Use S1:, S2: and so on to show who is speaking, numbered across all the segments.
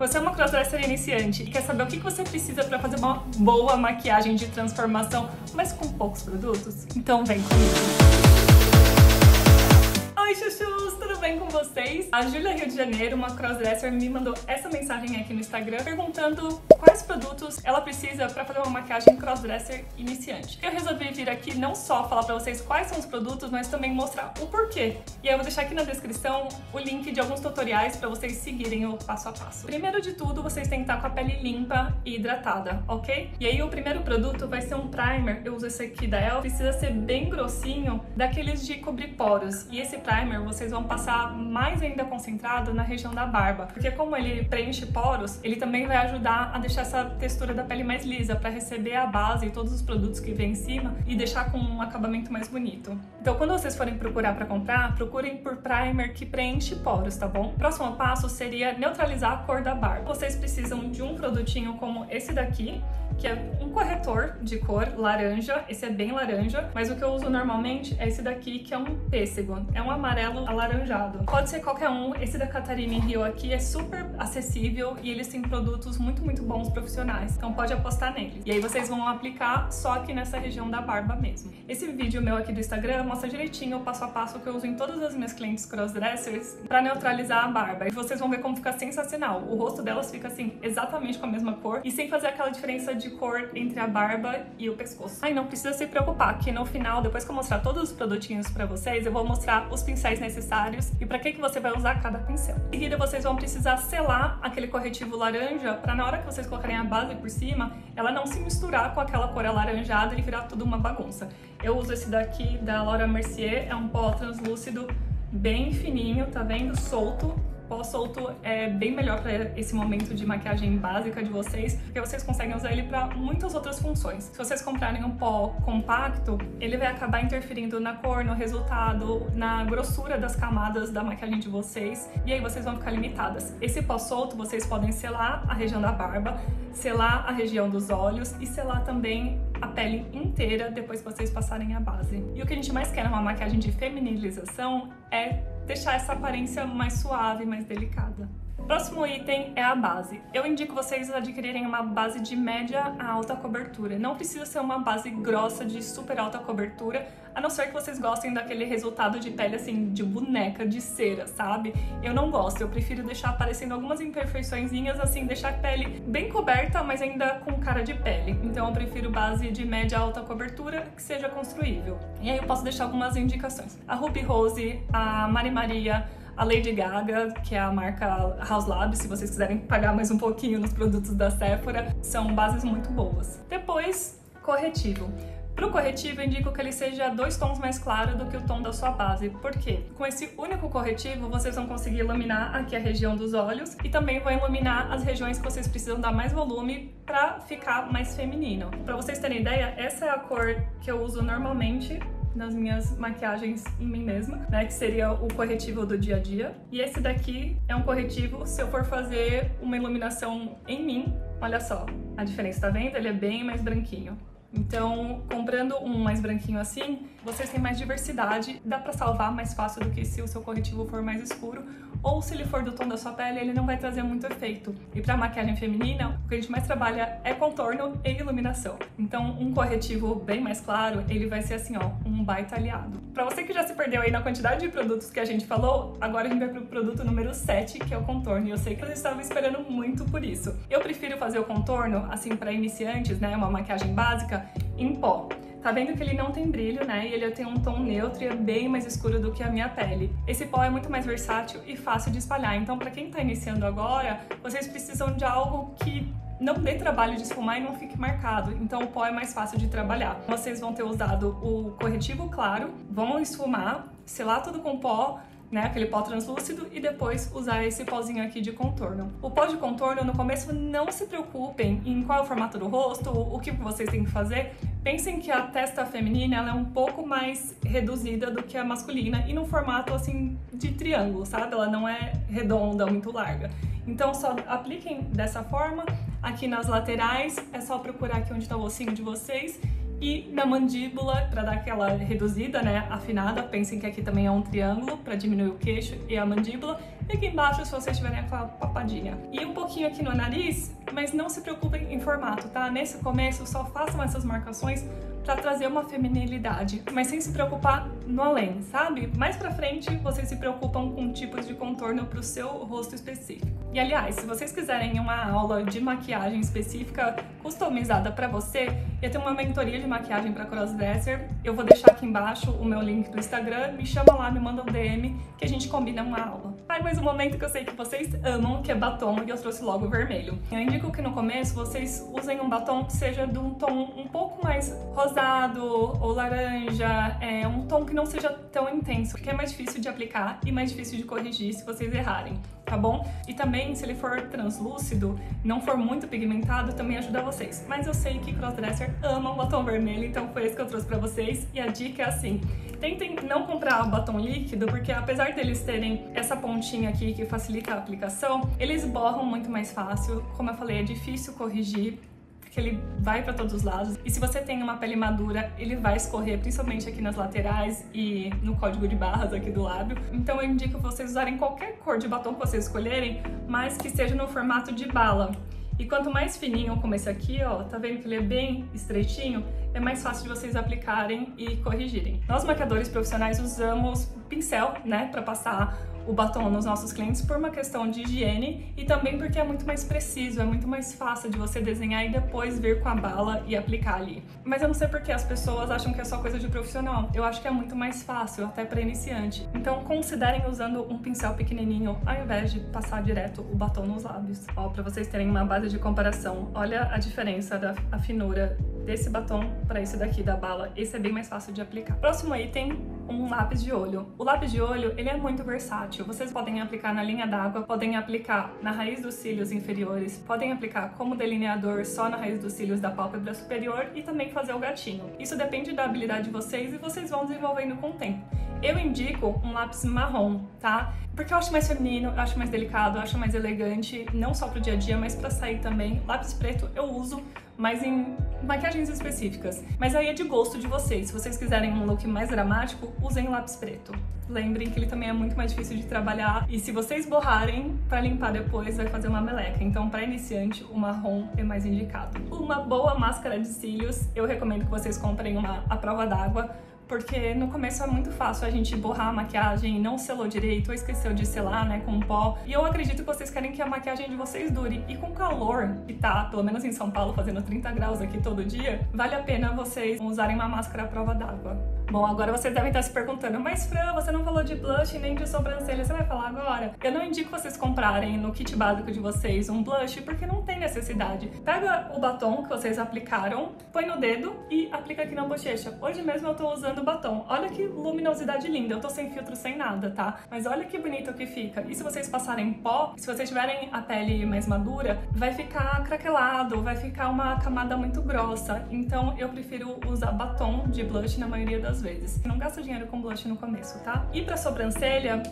S1: Você é uma crossdresser iniciante e quer saber o que você precisa para fazer uma boa maquiagem de transformação, mas com poucos produtos? Então vem comigo! Oi chuchus, tudo bem com vocês? A Júlia Rio de Janeiro, uma crossdresser, me mandou essa mensagem aqui no Instagram perguntando quais produtos ela precisa para fazer uma maquiagem crossdresser iniciante. Eu resolvi vir aqui não só falar para vocês quais são os produtos, mas também mostrar o porquê. E aí eu vou deixar aqui na descrição o link de alguns tutoriais para vocês seguirem o passo a passo. Primeiro de tudo, vocês têm que estar com a pele limpa e hidratada, ok? E aí o primeiro produto vai ser um primer, eu uso esse aqui da Elle, precisa ser bem grossinho, daqueles de cobrir poros. E esse primer vocês vão passar mais ainda concentrado na região da barba, porque como ele preenche poros, ele também vai ajudar a deixar essa textura da pele mais lisa, para receber a base e todos os produtos que vem em cima e deixar com um acabamento mais bonito. Então quando vocês forem procurar para comprar, procurem por primer que preenche poros, tá bom? O próximo passo seria neutralizar a cor da barba. Vocês precisam de um produtinho como esse daqui, que é um corretor de cor laranja, esse é bem laranja, mas o que eu uso normalmente é esse daqui, que é um pêssego, é um amarelo alaranjado. Pode ser qualquer um, esse da Catarina Rio aqui é super acessível e eles têm produtos muito bons profissionais, então pode apostar nele. E aí vocês vão aplicar só aqui nessa região da barba mesmo. Esse vídeo meu aqui do Instagram mostra direitinho o passo a passo que eu uso em todas as minhas clientes crossdressers para neutralizar a barba. E vocês vão ver como fica sensacional. O rosto delas fica assim, exatamente com a mesma cor e sem fazer aquela diferença de cor entre a barba e o pescoço. Aí não precisa se preocupar, que no final, depois que eu mostrar todos os produtinhos pra vocês, eu vou mostrar os pincéis necessários e pra que você vai usar cada pincel. Em seguida, vocês vão precisar selar aquele corretivo laranja pra na hora que vocês colocarem a base por cima, ela não se misturar com aquela cor alaranjada e virar tudo uma bagunça. Eu uso esse daqui da Laura Mercier, é um pó translúcido bem fininho, tá vendo? Solto. Pó solto é bem melhor para esse momento de maquiagem básica de vocês, porque vocês conseguem usar ele para muitas outras funções. Se vocês comprarem um pó compacto, ele vai acabar interferindo na cor, no resultado, na grossura das camadas da maquiagem de vocês, e aí vocês vão ficar limitadas. Esse pó solto vocês podem selar a região da barba, selar a região dos olhos e selar também a pele inteira depois que vocês passarem a base. E o que a gente mais quer numa maquiagem de feminilização é deixar essa aparência mais suave, mais delicada. Próximo item é a base. Eu indico vocês adquirirem uma base de média a alta cobertura. Não precisa ser uma base grossa de super alta cobertura, a não ser que vocês gostem daquele resultado de pele assim, de boneca, de cera, sabe? Eu não gosto, eu prefiro deixar aparecendo algumas imperfeiçõezinhas, assim, deixar a pele bem coberta, mas ainda com cara de pele. Então eu prefiro base de média a alta cobertura que seja construível. E aí eu posso deixar algumas indicações. A Ruby Rose, a Mari Maria, a Lady Gaga, que é a marca House Lab, se vocês quiserem pagar mais um pouquinho nos produtos da Sephora, são bases muito boas. Depois, corretivo. Para o corretivo, eu indico que ele seja 2 tons mais claro do que o tom da sua base. Por quê? Com esse único corretivo, vocês vão conseguir iluminar aqui a região dos olhos e também vão iluminar as regiões que vocês precisam dar mais volume para ficar mais feminino. Para vocês terem ideia, essa é a cor que eu uso normalmente nas minhas maquiagens em mim mesma, né, que seria o corretivo do dia a dia. E esse daqui é um corretivo se eu for fazer uma iluminação em mim. Olha só a diferença, tá vendo? Ele é bem mais branquinho. Então, comprando um mais branquinho assim, vocês têm mais diversidade, dá pra salvar mais fácil do que se o seu corretivo for mais escuro, ou se ele for do tom da sua pele, ele não vai trazer muito efeito. E pra maquiagem feminina, o que a gente mais trabalha é contorno e iluminação. Então, um corretivo bem mais claro, ele vai ser assim, ó, um baita aliado. Pra você que já se perdeu aí na quantidade de produtos que a gente falou, agora a gente vai pro produto número 7, que é o contorno, e eu sei que vocês estavam esperando muito por isso. Eu prefiro fazer o contorno, assim, pra iniciantes, né, uma maquiagem básica, em pó. Tá vendo que ele não tem brilho, né? E ele tem um tom neutro e é bem mais escuro do que a minha pele. Esse pó é muito mais versátil e fácil de espalhar. Então, pra quem tá iniciando agora, vocês precisam de algo que não dê trabalho de esfumar e não fique marcado. Então, o pó é mais fácil de trabalhar. Vocês vão ter usado o corretivo claro, vão esfumar, selar tudo com pó, né, aquele pó translúcido, e depois usar esse pozinho aqui de contorno. O pó de contorno, no começo, não se preocupem em qual é o formato do rosto, o que vocês têm que fazer. Pensem que a testa feminina ela é um pouco mais reduzida do que a masculina e num formato assim de triângulo, sabe? Ela não é redonda, muito larga. Então só apliquem dessa forma. Aqui nas laterais é só procurar aqui onde está o ossinho de vocês E na mandíbula, para dar aquela reduzida, né, afinada, pensem que aqui também é um triângulo para diminuir o queixo e a mandíbula. e aqui embaixo se vocês tiverem aquela papadinha. E um pouquinho aqui no nariz, mas não se preocupem em formato, tá? Nesse começo só façam essas marcações para trazer uma feminilidade, mas sem se preocupar no além, sabe? Mais pra frente, vocês se preocupam com tipos de contorno pro seu rosto específico. E aliás, se vocês quiserem uma aula de maquiagem específica, customizada pra você, eu tenho uma mentoria de maquiagem pra crossdresser, eu vou deixar aqui embaixo o meu link do Instagram, me chama lá, me manda um DM, que a gente combina uma aula. Ai, mas um momento que eu sei que vocês amam, que é batom, e eu trouxe logo o vermelho. Eu indico que no começo vocês usem um batom que seja de um tom um pouco mais rosado ou laranja, um tom que não seja tão intenso, porque é mais difícil de aplicar e mais difícil de corrigir se vocês errarem, tá bom? E também, se ele for translúcido, não for muito pigmentado, também ajuda vocês. Mas eu sei que crossdresser ama um batom vermelho, então foi esse que eu trouxe pra vocês. E a dica é assim, tentem não comprar batom líquido, porque apesar deles terem essa pontinha aqui que facilita a aplicação, eles borram muito mais fácil. Como eu falei, é difícil corrigir, porque ele vai para todos os lados. E se você tem uma pele madura, ele vai escorrer, principalmente aqui nas laterais e no código de barras aqui do lábio. Então eu indico vocês usarem qualquer cor de batom que vocês escolherem, mas que seja no formato de bala. E quanto mais fininho como esse aqui, ó, tá vendo que ele é bem estreitinho? É mais fácil de vocês aplicarem e corrigirem. Nós maquiadores profissionais usamos pincel, né, para passar o batom nos nossos clientes por uma questão de higiene e também porque é muito mais preciso, é muito mais fácil de você desenhar e depois vir com a bala e aplicar ali. Mas eu não sei porque as pessoas acham que é só coisa de profissional. Eu acho que é muito mais fácil, até para iniciante. Então considerem usando um pincel pequenininho ao invés de passar direto o batom nos lábios. Ó, para vocês terem uma base de comparação, olha a diferença da finura desse batom para esse daqui da bala. Esse é bem mais fácil de aplicar. Próximo item, um lápis de olho. O lápis de olho, ele é muito versátil. Vocês podem aplicar na linha d'água, podem aplicar na raiz dos cílios inferiores, podem aplicar como delineador só na raiz dos cílios da pálpebra superior e também fazer o gatinho. Isso depende da habilidade de vocês e vocês vão desenvolvendo com o tempo. Eu indico um lápis marrom, tá? Porque eu acho mais feminino, eu acho mais delicado, eu acho mais elegante, não só pro dia a dia, mas pra sair também. Lápis preto eu uso, mas em maquiagens específicas. Mas aí é de gosto de vocês. Se vocês quiserem um look mais dramático, usem lápis preto. Lembrem que ele também é muito mais difícil de trabalhar e se vocês borrarem, pra limpar depois vai fazer uma meleca. Então, pra iniciante, o marrom é mais indicado. Uma boa máscara de cílios, eu recomendo que vocês comprem uma à prova d'água, porque no começo é muito fácil a gente borrar a maquiagem e não selou direito ou esqueceu de selar, né, com pó. E eu acredito que vocês querem que a maquiagem de vocês dure. E com o calor que tá, pelo menos em São Paulo, fazendo 30 graus aqui todo dia, vale a pena vocês usarem uma máscara à prova d'água. Bom, agora vocês devem estar se perguntando, mas Fran, você não falou de blush nem de sobrancelha, você vai falar agora? Eu não indico vocês comprarem no kit básico de vocês um blush, porque não tem necessidade. Pega o batom que vocês aplicaram, põe no dedo e aplica aqui na bochecha. Hoje mesmo eu tô usando batom. Olha que luminosidade linda, eu tô sem filtro, sem nada, tá? Mas olha que bonito que fica. E se vocês passarem pó, se vocês tiverem a pele mais madura, vai ficar craquelado, vai ficar uma camada muito grossa. Então eu prefiro usar batom de blush na maioria das vezes. Não gasta dinheiro com blush no começo, tá? E pra sobrancelha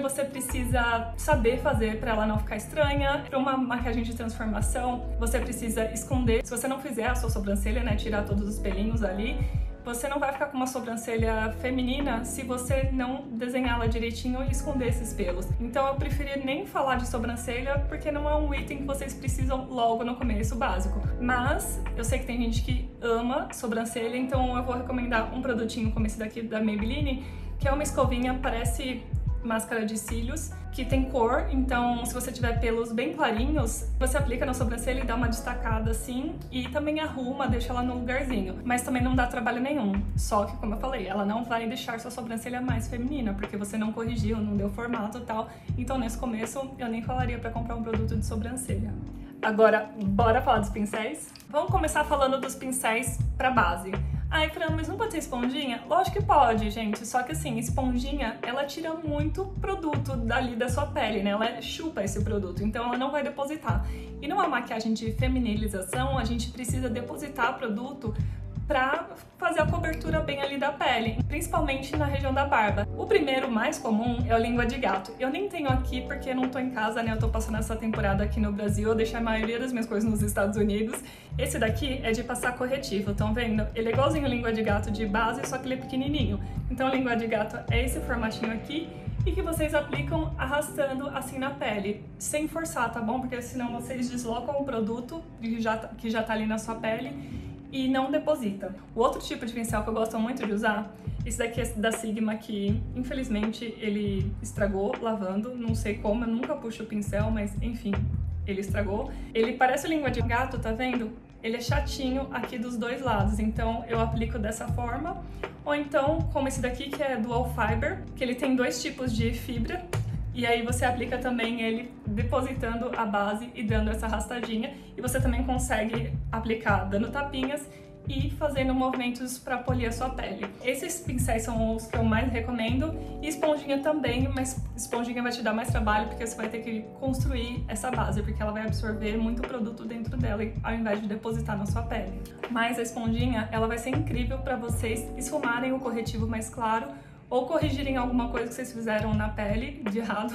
S1: você precisa saber fazer pra ela não ficar estranha. Pra uma maquiagem de transformação, você precisa esconder. Se você não fizer a sua sobrancelha, né, tirar todos os pelinhos ali, você não vai ficar com uma sobrancelha feminina se você não desenhá-la direitinho e esconder esses pelos. Então eu preferi nem falar de sobrancelha, porque não é um item que vocês precisam logo no começo básico. Mas eu sei que tem gente que ama sobrancelha, então eu vou recomendar um produtinho como esse daqui da Maybelline, que é uma escovinha, parece máscara de cílios, que tem cor, então se você tiver pelos bem clarinhos, você aplica na sobrancelha e dá uma destacada assim, e também arruma, deixa ela no lugarzinho, mas também não dá trabalho nenhum, só que como eu falei, ela não vai deixar sua sobrancelha mais feminina, porque você não corrigiu, não deu formato e tal, então nesse começo eu nem falaria pra comprar um produto de sobrancelha. Agora, bora falar dos pincéis? Vamos começar falando dos pincéis pra base. Ai, Fran, mas não pode ser esponjinha? Lógico que pode, gente, só que assim, esponjinha, ela tira muito produto dali da sua pele, né? Ela chupa esse produto, então ela não vai depositar. E numa maquiagem de feminilização, a gente precisa depositar produto pra fazer a cobertura bem ali da pele, principalmente na região da barba. O primeiro, mais comum, é o língua de gato. Eu nem tenho aqui porque eu não tô em casa, né? Eu tô passando essa temporada aqui no Brasil, eu deixei a maioria das minhas coisas nos Estados Unidos. Esse daqui é de passar corretivo, estão vendo? Ele é igualzinho o língua de gato de base, só que ele é pequenininho. Então, o língua de gato é esse formatinho aqui. e que vocês aplicam arrastando assim na pele, sem forçar, tá bom? Porque senão vocês deslocam o produto que já tá ali na sua pele e não deposita. O outro tipo de pincel que eu gosto muito de usar, esse daqui é da Sigma, que infelizmente ele estragou lavando, não sei como, eu nunca puxo o pincel, mas enfim, ele estragou. Ele parece língua de gato, tá vendo? Ele é chatinho aqui dos dois lados, então eu aplico dessa forma. Ou então, como esse daqui, que é Dual Fiber, que ele tem dois tipos de fibra, e aí você aplica também ele depositando a base e dando essa arrastadinha. E você também consegue aplicar dando tapinhas e fazendo movimentos para polir a sua pele. Esses pincéis são os que eu mais recomendo, e esponjinha também, mas esponjinha vai te dar mais trabalho porque você vai ter que construir essa base, porque ela vai absorver muito produto dentro dela ao invés de depositar na sua pele. Mas a esponjinha, ela vai ser incrível para vocês esfumarem o corretivo mais claro ou corrigirem alguma coisa que vocês fizeram na pele de errado.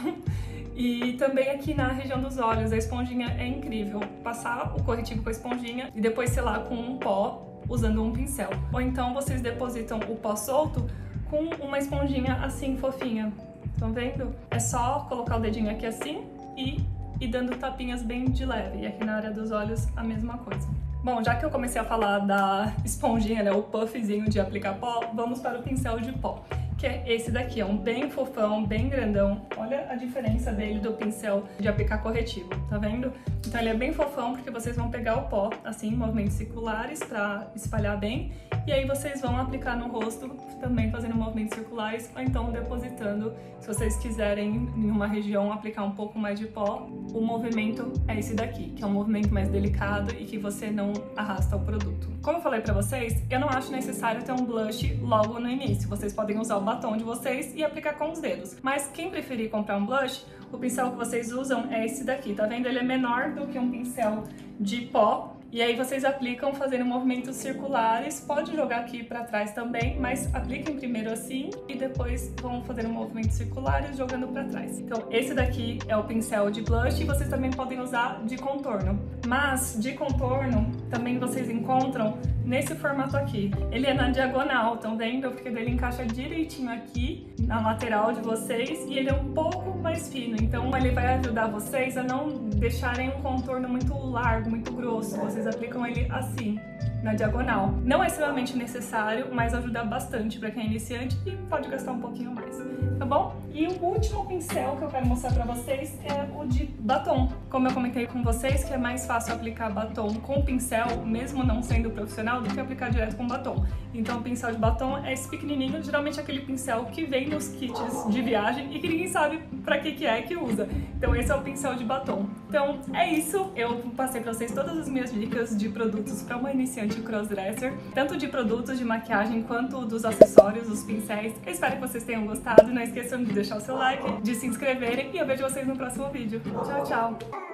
S1: E também aqui na região dos olhos, a esponjinha é incrível. Passar o corretivo com a esponjinha e depois selar com um pó usando um pincel. Ou então vocês depositam o pó solto com uma esponjinha assim fofinha. Estão vendo? É só colocar o dedinho aqui assim e dando tapinhas bem de leve. E aqui na área dos olhos a mesma coisa. Bom, já que eu comecei a falar da esponjinha, né, o puffzinho de aplicar pó, vamos para o pincel de pó, que é esse daqui, é um bem fofão, bem grandão. Olha a diferença dele do pincel de aplicar corretivo, tá vendo? Então ele é bem fofão porque vocês vão pegar o pó, assim, em movimentos circulares para espalhar bem, e aí vocês vão aplicar no rosto, também fazendo movimentos circulares, ou então depositando. Se vocês quiserem, em uma região, aplicar um pouco mais de pó, o movimento é esse daqui, que é um movimento mais delicado e que você não arrasta o produto. Como eu falei pra vocês, eu não acho necessário ter um blush logo no início. Vocês podem usar o batom de vocês e aplicar com os dedos. Mas quem preferir comprar um blush, o pincel que vocês usam é esse daqui, tá vendo? Ele é menor do que um pincel de pó. E aí vocês aplicam fazendo movimentos circulares, pode jogar aqui pra trás também, mas apliquem primeiro assim e depois vão fazendo movimentos circulares jogando pra trás. Então esse daqui é o pincel de blush e vocês também podem usar de contorno. Mas de contorno também vocês encontram nesse formato aqui. Ele é na diagonal, estão vendo? Porque ele encaixa direitinho aqui na lateral de vocês e ele é um pouco mais fino, então ele vai ajudar vocês a não deixarem um contorno muito largo, muito grosso. Vocês aplicam ele assim, na diagonal. Não é extremamente necessário, mas ajuda bastante para quem é iniciante e pode gastar um pouquinho mais, tá bom? E o último pincel que eu quero mostrar para vocês é o de batom. Como eu comentei com vocês, que é mais fácil aplicar batom com pincel, mesmo não sendo profissional, do que aplicar direto com batom. Então o pincel de batom é esse pequenininho, geralmente aquele pincel que vem nos kits de viagem e que ninguém sabe para que é que usa. Então esse é o pincel de batom. Então é isso, eu passei para vocês todas as minhas dicas de produtos para uma iniciante crossdresser, tanto de produtos de maquiagem quanto dos acessórios, os pincéis. Eu espero que vocês tenham gostado, não esqueçam de deixar o seu like, de se inscreverem e eu vejo vocês no próximo vídeo. Tchau, tchau!